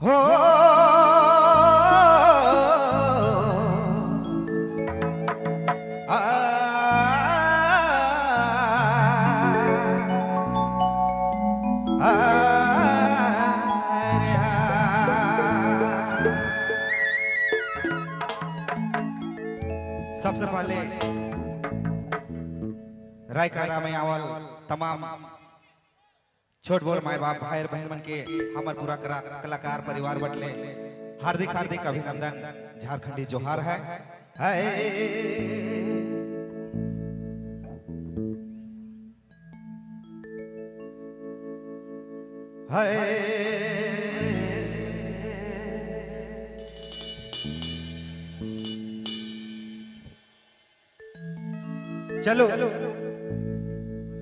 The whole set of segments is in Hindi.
हो सबसे पहले रायकारा में आवल तमाम छोट बोल माए बाप भाई बहन मन के हमार पूरा कलाकार परिवार बटले हार्दिक हार्दिक अभिनंदन झारखंडी जोहार है। चलो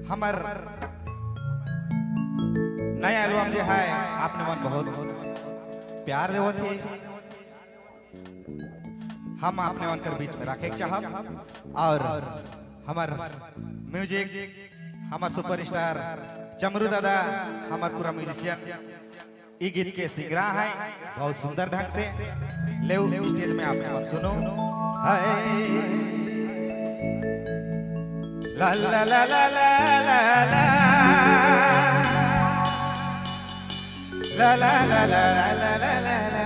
हमार नया एल्बम जो है आपने मन बहुत प्यार देवो थे, हम आपने मन कर बीच में रखे चाहब और हमार म्यूजिक हमार सुपरस्टार चमरू दादा हमार पूरा म्यूजिशियन ई गीत के सिंगरा है बहुत सुंदर ढंग से ले स्टेज में आपने मन सुनो। ला ला ला ला ला ला ला ला ला ला ला ला ला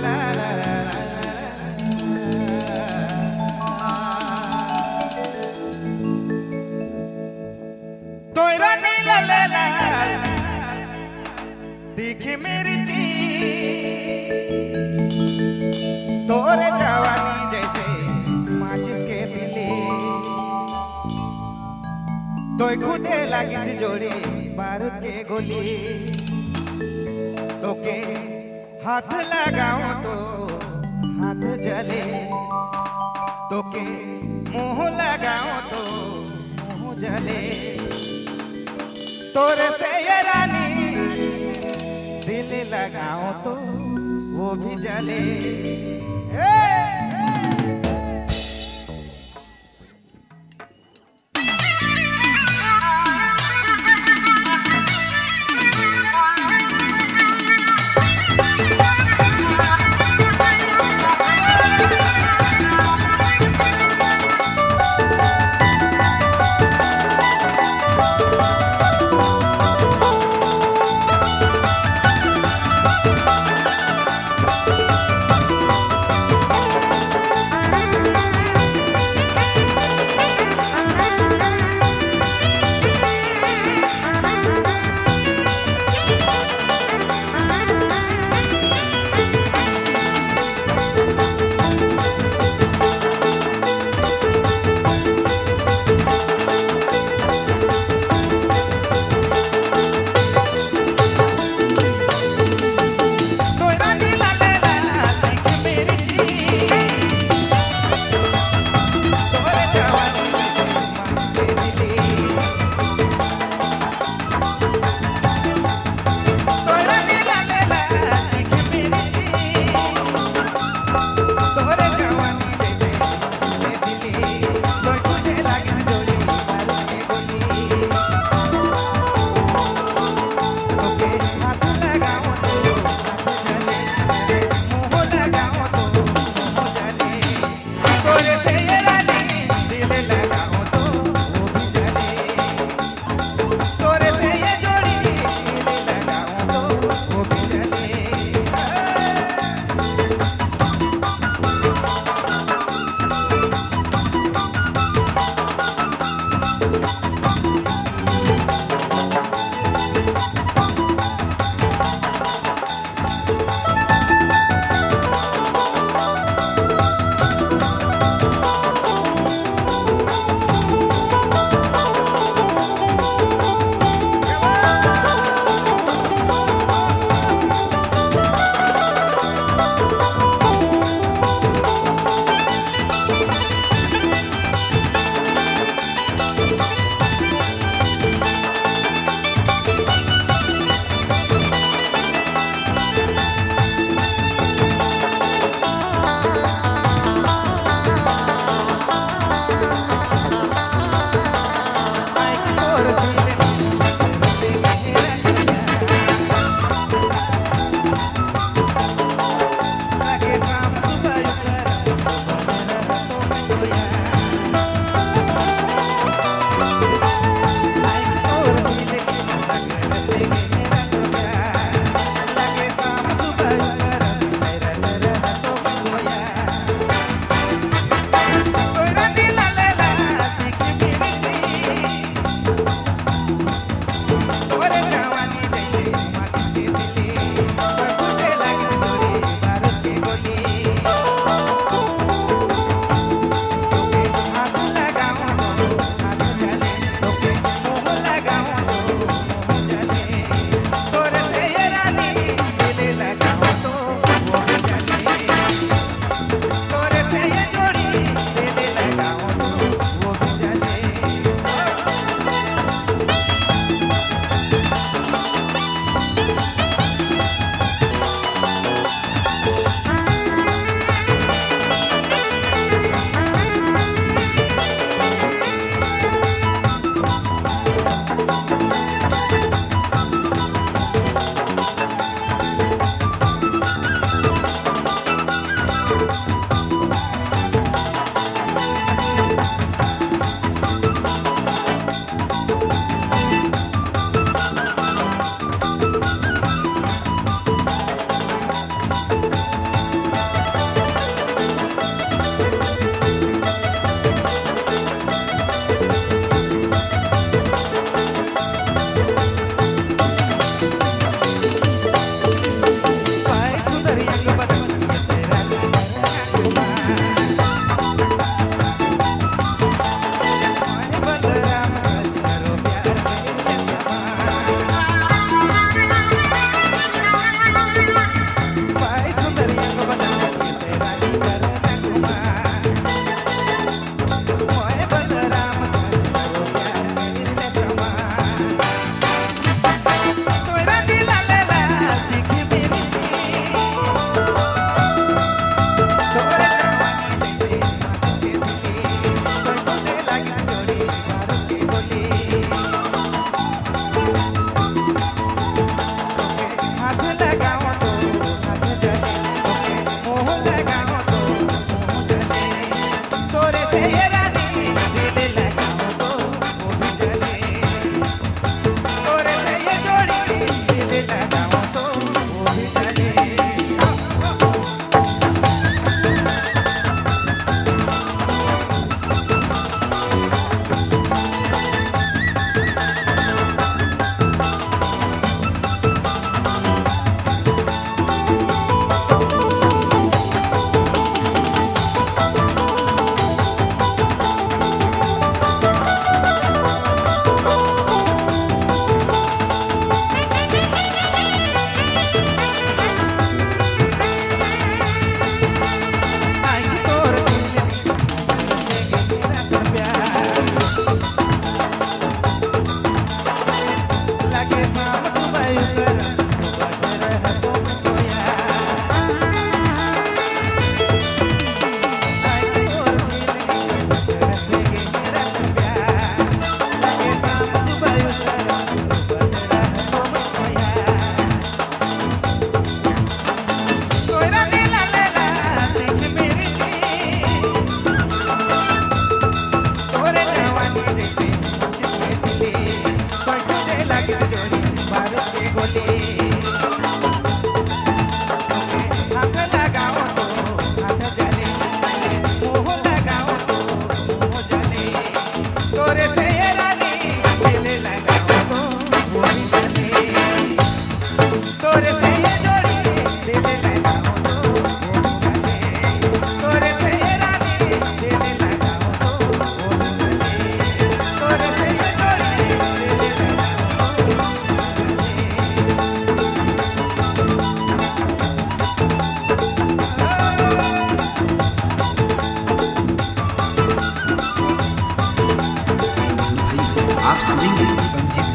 ला ला ला तोरा नीला ला ला देखे मेरी चीज तोरे जवानी जैसे माचिस के दिले तो खुदे लगी सी जोड़ी बारूद के गोली तो के हाथ लगाऊं तो हाथ जले तो के मुंह लगाऊं तो मुंह जले तोरे से ये रानी दिल लगाऊं तो वो भी जले।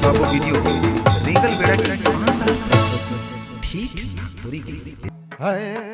बाबू वीडियो रिंगल बेड़ा की शानदार प्रस्तुति ठीक नागपुरी गीत है